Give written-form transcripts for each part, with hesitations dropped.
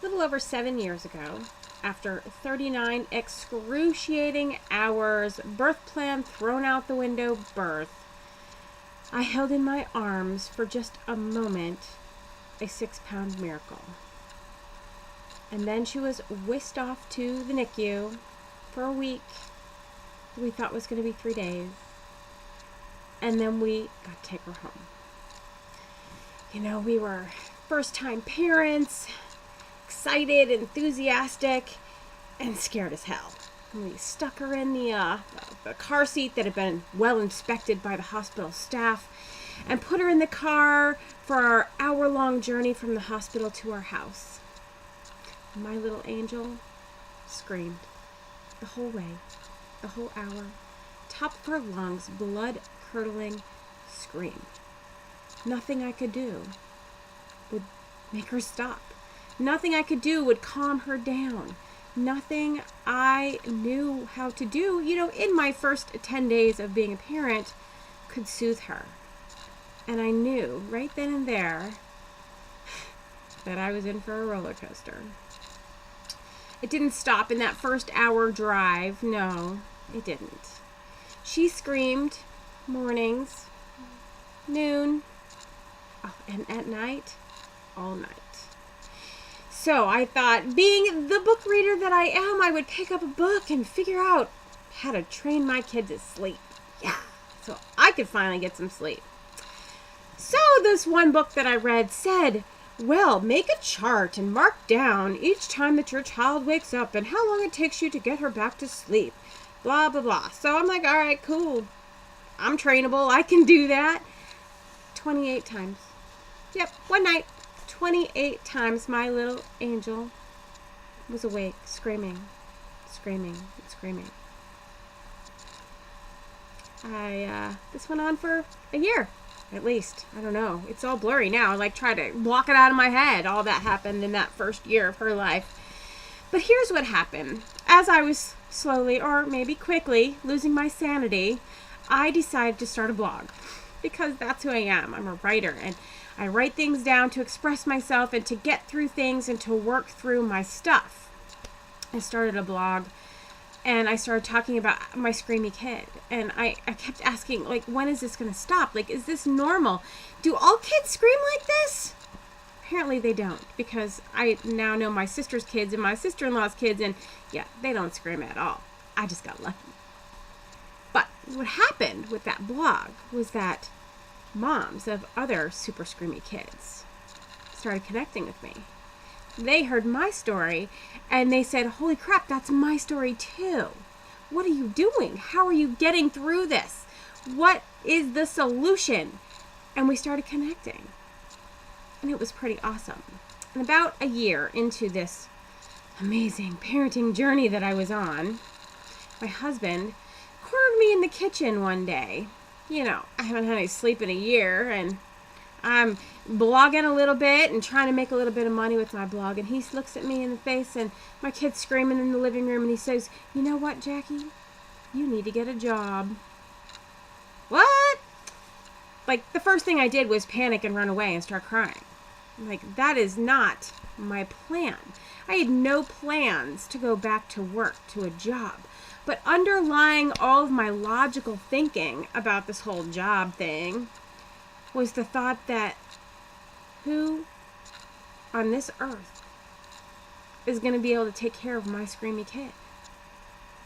little over 7 years ago, after 39 excruciating hours, birth plan thrown out the window, birth, I held in my arms for just a moment a 6-pound miracle. And then she was whisked off to the NICU for a week we thought was going to be 3 days. And then we got to take her home. You know, we were first-time parents, excited, enthusiastic, and scared as hell. And we stuck her in the car seat that had been well inspected by the hospital staff and put her in the car for our hour-long journey from the hospital to our house. My little angel screamed the whole way, the whole hour, top of her lungs, blood-curdling scream. Nothing I could do would make her stop. Nothing I could do would calm her down. Nothing I knew how to do, in my first 10 days of being a parent, could soothe her. And I knew right then and there that I was in for a roller coaster. It didn't stop in that first hour drive. No, it didn't. She screamed mornings, noon, and at night, all night. So I thought, being the book reader that I am, I would pick up a book and figure out how to train my kid to sleep. Yeah, so I could finally get some sleep. So this one book that I read said, well, make a chart and mark down each time that your child wakes up and how long it takes you to get her back to sleep. Blah, blah, blah. So I'm like, all right, cool. I'm trainable. I can do that. 28 times. Yep, one night. 28 times my little angel was awake, screaming, screaming, screaming. This went on for a year, at least. I don't know. It's all blurry now. I try to block it out of my head. All that happened in that first year of her life. But here's what happened. As I was slowly, or maybe quickly, losing my sanity, I decided to start a blog. Because that's who I am. I'm a writer, and I write things down to express myself and to get through things and to work through my stuff. I started a blog, and I started talking about my screamy kid. And I kept asking, when is this going to stop? Is this normal? Do all kids scream like this? Apparently they don't, because I now know my sister's kids and my sister-in-law's kids, and yeah, they don't scream at all. I just got lucky. But what happened with that blog was that moms of other super screamy kids started connecting with me. They heard my story and they said, holy crap, that's my story too. What are you doing? How are you getting through this? What is the solution? And we started connecting. And it was pretty awesome. And about a year into this amazing parenting journey that I was on, my husband cornered me in the kitchen one day. I haven't had any sleep in a year, and I'm blogging a little bit and trying to make a little bit of money with my blog. And he looks at me in the face, and my kid's screaming in the living room, and he says, you know what, Jackie? You need to get a job. What? The first thing I did was panic and run away and start crying. That is not my plan. I had no plans to go back to work, to a job. But underlying all of my logical thinking about this whole job thing was the thought that who on this earth is going to be able to take care of my screamy kid?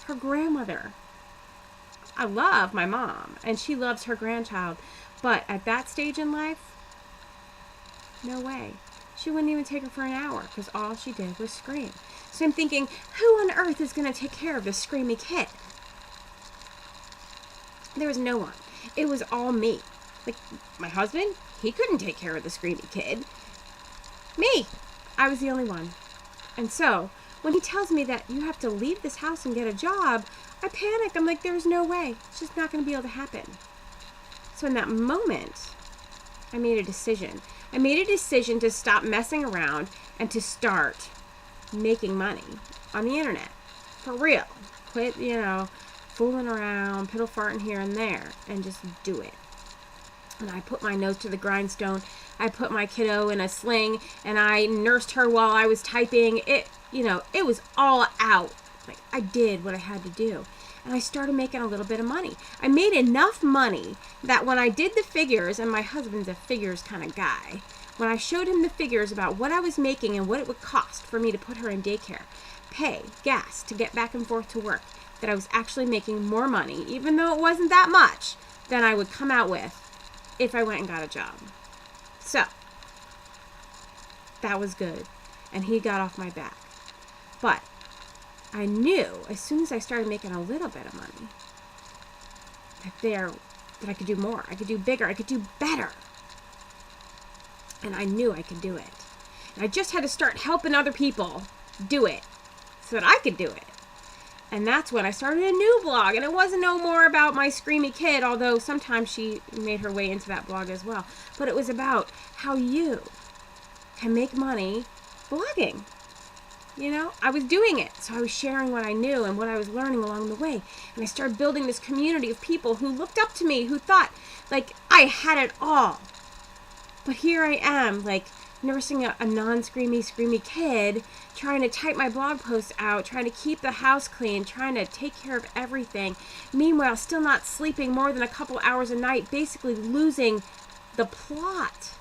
Her grandmother. I love my mom, and she loves her grandchild. But at that stage in life, no way. She wouldn't even take her for an hour because all she did was scream. So I'm thinking, who on earth is going to take care of this screamy kid? There was no one. It was all me. My husband, he couldn't take care of the screamy kid. Me. I was the only one. And so, when he tells me that you have to leave this house and get a job, I panic. I'm like, there's no way. It's just not going to be able to happen. So in that moment, I made a decision. I made a decision to stop messing around and to start making money on the internet. For real. Quit, fooling around, piddle farting here and there, and just do it. And I put my nose to the grindstone. I put my kiddo in a sling and I nursed her while I was typing. It was all out. Like, I did what I had to do. And I started making a little bit of money. I made enough money that when I did the figures, and my husband's a figures kind of guy, when I showed him the figures about what I was making and what it would cost for me to put her in daycare, pay, gas, to get back and forth to work, that I was actually making more money, even though it wasn't that much, than I would come out with if I went and got a job. So, that was good. And he got off my back. But I knew as soon as I started making a little bit of money that I could do more. I could do bigger. I could do better. And I knew I could do it. And I just had to start helping other people do it so that I could do it. And that's when I started a new blog. And it wasn't no more about my screamy kid, although sometimes she made her way into that blog as well. But it was about how you can make money blogging. I was doing it. So I was sharing what I knew and what I was learning along the way. And I started building this community of people who looked up to me, who thought, like, I had it all. But here I am, like, nursing a non-screamy kid, trying to type my blog posts out, trying to keep the house clean, trying to take care of everything. Meanwhile, still not sleeping more than a couple hours a night, basically losing the plot.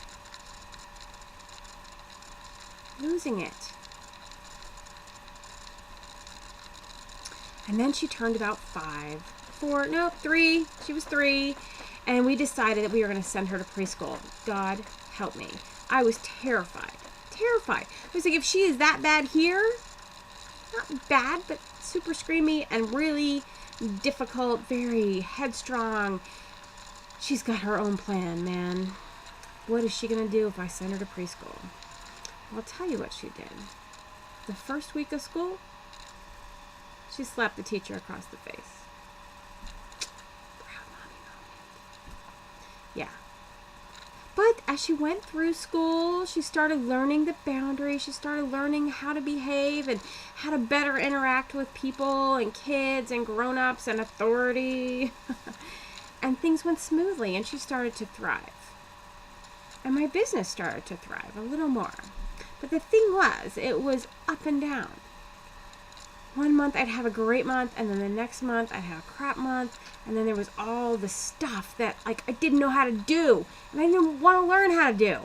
Losing it. And then she turned about 3. She was 3. And we decided that we were going to send her to preschool. God help me. I was terrified. Terrified. I was like, if she is that bad here, not bad, but super screamy and really difficult, very headstrong. She's got her own plan, man. What is she going to do if I send her to preschool? Well, I'll tell you what she did. The first week of school, she slapped the teacher across the face. Proud mommy moment. Yeah. But as she went through school, she started learning the boundaries. She started learning how to behave and how to better interact with people and kids and grown-ups and authority. And things went smoothly, and she started to thrive. And my business started to thrive a little more. But the thing was, it was up and down. One month I'd have a great month, and then the next month I'd have a crap month, and then there was all the stuff that I didn't know how to do, and I didn't want to learn how to do.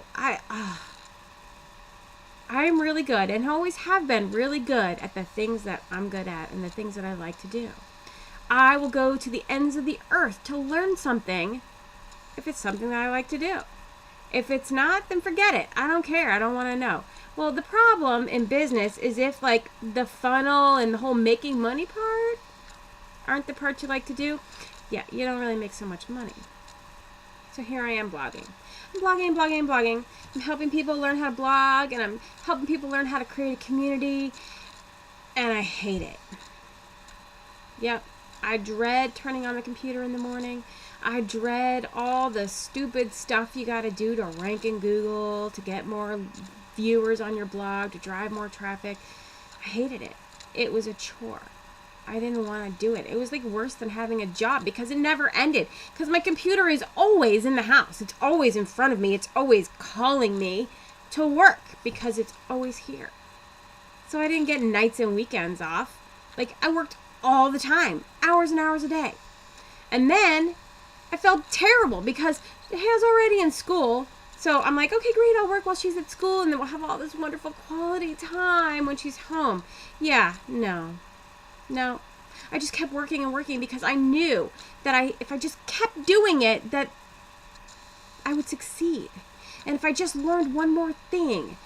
I'm really good, and always have been really good at the things that I'm good at and the things that I like to do. I will go to the ends of the earth to learn something if it's something that I like to do. If it's not, then forget it. I don't care. I don't want to know. Well, the problem in business is if, like, the funnel and the whole making money part aren't the parts you like to do, yeah, you don't really make so much money. So here I am blogging. I'm blogging. I'm helping people learn how to blog, and I'm helping people learn how to create a community, and I hate it. Yep, I dread turning on the computer in the morning. I dread all the stupid stuff you got to do to rank in Google, to get more viewers on your blog, to drive more traffic. I hated it. It was a chore. I didn't want to do it. It was like worse than having a job because it never ended. Because my computer is always in the house. It's always in front of me. It's always calling me to work because it's always here. So I didn't get nights and weekends off. Like, I worked all the time, hours and hours a day. And then I felt terrible because Hannah's already in school. So I'm like, okay, great, I'll work while she's at school, and then we'll have all this wonderful quality time when she's home. Yeah, no. I just kept working and working because I knew that if I just kept doing it, that I would succeed. And if I just learned one more thing,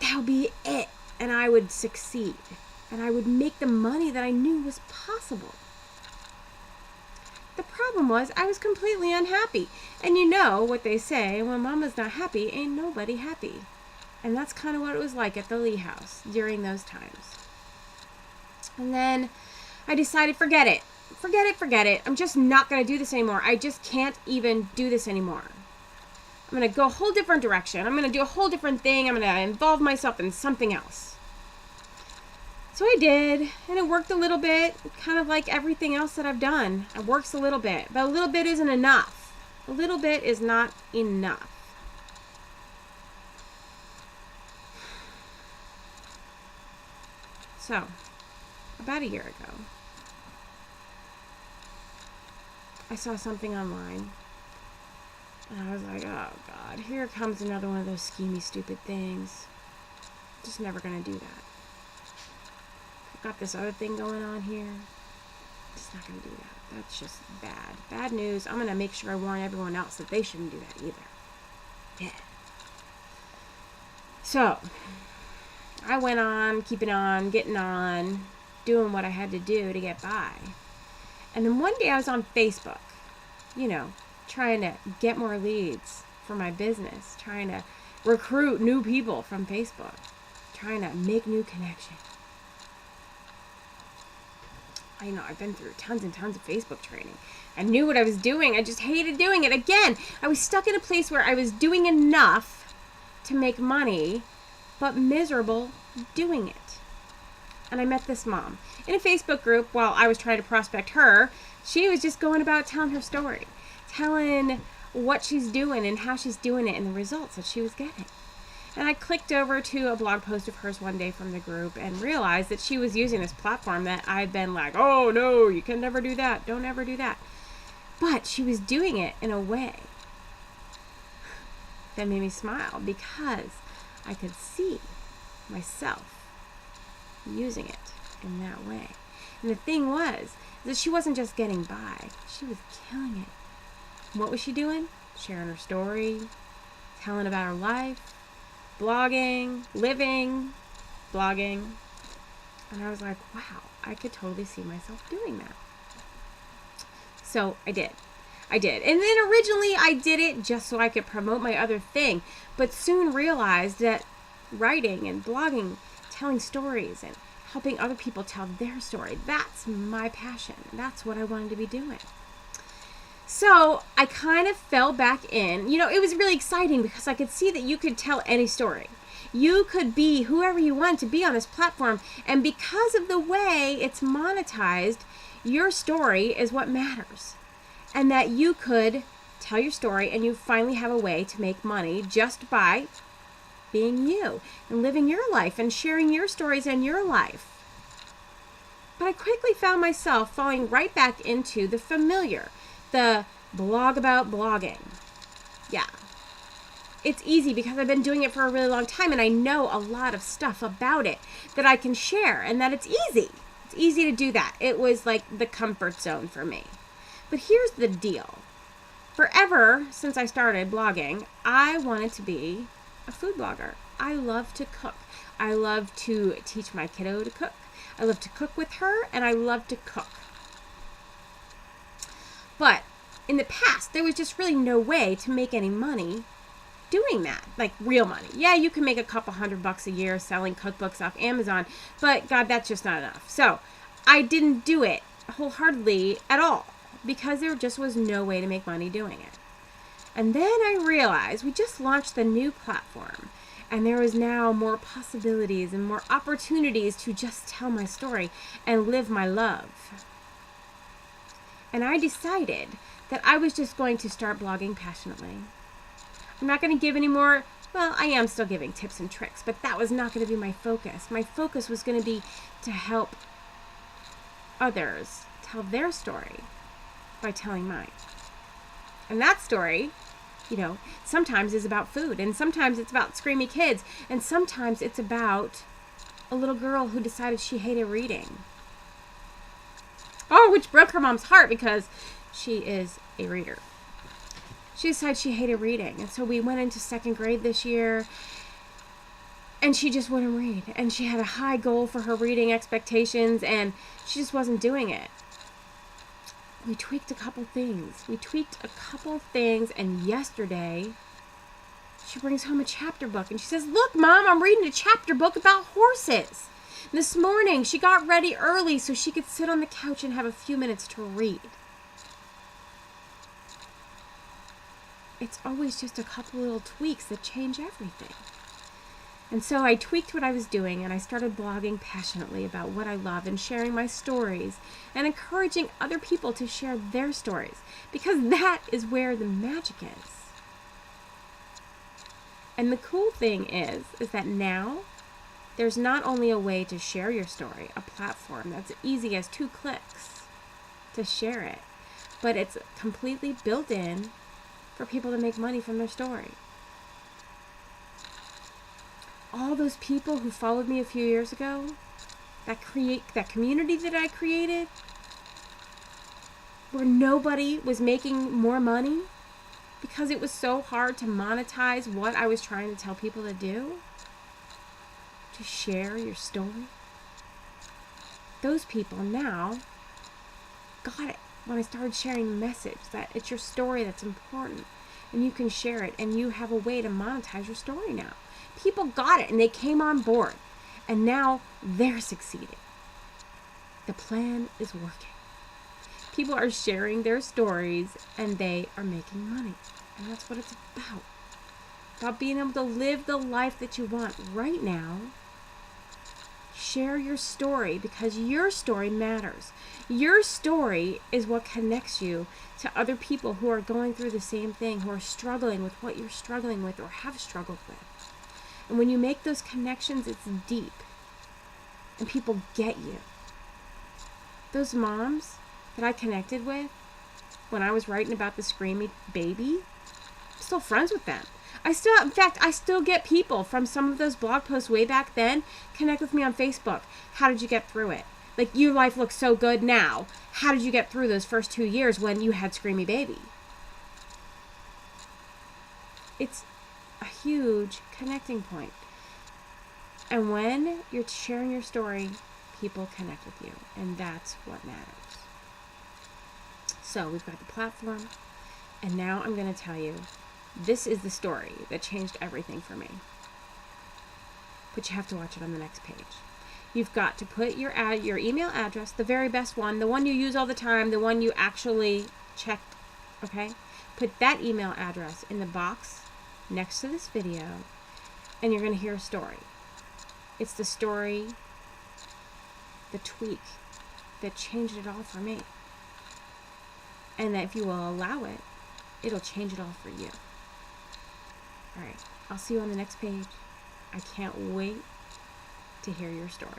that would be it, and I would succeed. And I would make the money that I knew was possible. The problem was I was completely unhappy. And you know what they say, when mama's not happy, ain't nobody happy. And that's kind of what it was like at the Lee house during those times. And then I decided, forget it. I'm just not going to do this anymore. I just can't even do this anymore. I'm going to go a whole different direction. I'm going to do a whole different thing. I'm going to involve myself in something else. So I did, and it worked a little bit, kind of like everything else that I've done. It works a little bit, but a little bit isn't enough. A little bit is not enough. So, about a year ago, I saw something online, and I was like, oh God, here comes another one of those schemy, stupid things. Just never gonna do that. I've got this other thing going on here. Just not gonna do that. That's just bad. Bad news. I'm gonna make sure I warn everyone else that they shouldn't do that either. Yeah. So, I went on, keeping on, getting on, doing what I had to do to get by. And then one day I was on Facebook, trying to get more leads for my business, trying to recruit new people from Facebook, trying to make new connections. I've been through tons and tons of Facebook training. I knew what I was doing. I just hated doing it. Again, I was stuck in a place where I was doing enough to make money, but miserable doing it. And I met this mom in a Facebook group while I was trying to prospect her. She was just going about telling her story, telling what she's doing and how she's doing it and the results that she was getting. And I clicked over to a blog post of hers one day from the group and realized that she was using this platform that I'd been like, oh no, you can never do that. Don't ever do that. But she was doing it in a way that made me smile because I could see myself using it in that way. And the thing was that she wasn't just getting by. She was killing it. What was she doing? Sharing her story, telling about her life, blogging, living, blogging. And I was like, wow, I could totally see myself doing that. So I did. And then originally I did it just so I could promote my other thing, but soon realized that writing and blogging, telling stories and helping other people tell their story, that's my passion. That's what I wanted to be doing. So I kind of fell back in. It was really exciting because I could see that you could tell any story. You could be whoever you want to be on this platform. And because of the way it's monetized, your story is what matters. And that you could tell your story and you finally have a way to make money just by being you and living your life and sharing your stories and your life. But I quickly found myself falling right back into the familiar, the blog about blogging. Yeah. It's easy because I've been doing it for a really long time and I know a lot of stuff about it that I can share and that it's easy. It's easy to do that. It was like the comfort zone for me. But here's the deal. Forever since I started blogging, I wanted to be a food blogger. I love to cook. I love to teach my kiddo to cook. I love to cook with her and I love to cook. But in the past, there was just really no way to make any money doing that, like real money. Yeah, you can make a couple $100 a year selling cookbooks off Amazon, but God, that's just not enough. So I didn't do it wholeheartedly at all because there just was no way to make money doing it. And then I realized we just launched the new platform and there was now more possibilities and more opportunities to just tell my story and live my love. And I decided that I was just going to start blogging passionately. I'm not going to give any more, well, I am still giving tips and tricks, but that was not going to be my focus. My focus was going to be to help others tell their story by telling mine. And that story, sometimes is about food, and sometimes it's about screamy kids, and sometimes it's about a little girl who decided she hated reading. Oh, which broke her mom's heart because she is a reader. She decided she hated reading. And so we went into second grade this year and she just wouldn't read. And she had a high goal for her reading expectations and she just wasn't doing it. We tweaked a couple things. And yesterday she brings home a chapter book and she says, "Look, Mom, I'm reading a chapter book about horses." This morning she got ready early so she could sit on the couch and have a few minutes to read. It's always just a couple little tweaks that change everything. And so I tweaked what I was doing and I started blogging passionately about what I love and sharing my stories and encouraging other people to share their stories because that is where the magic is. And the cool thing is that now There's not only a way to share your story, a platform that's easy as 2 clicks to share it, but it's completely built in for people to make money from their story. All those people who followed me a few years ago, that community that I created, where nobody was making more money because it was so hard to monetize what I was trying to tell people to do, to share your story. Those people now got it when I started sharing the message that it's your story that's important and you can share it and you have a way to monetize your story now. People got it and they came on board and now they're succeeding. The plan is working. People are sharing their stories and they are making money. And that's what it's about. About being able to live the life that you want right now. Share your story because your story matters. Your story is what connects you to other people who are going through the same thing, who are struggling with what you're struggling with or have struggled with. And when you make those connections, it's deep. And people get you. Those moms that I connected with when I was writing about the screamy baby, I'm still friends with them. I still get people from some of those blog posts way back then connect with me on Facebook. How did you get through it? Like, your life looks so good now. How did you get through those first 2 years when you had screamy baby? It's a huge connecting point. And when you're sharing your story, people connect with you. And that's what matters. So we've got the platform. And now I'm going to tell you, this is the story that changed everything for me. But you have to watch it on the next page. You've got to put your email address, the very best one, the one you use all the time, the one you actually checked, okay? Put that email address in the box next to this video, and you're going to hear a story. It's the story, the tweak that changed it all for me. And that if you will allow it, it'll change it all for you. All right, I'll see you on the next page. I can't wait to hear your story.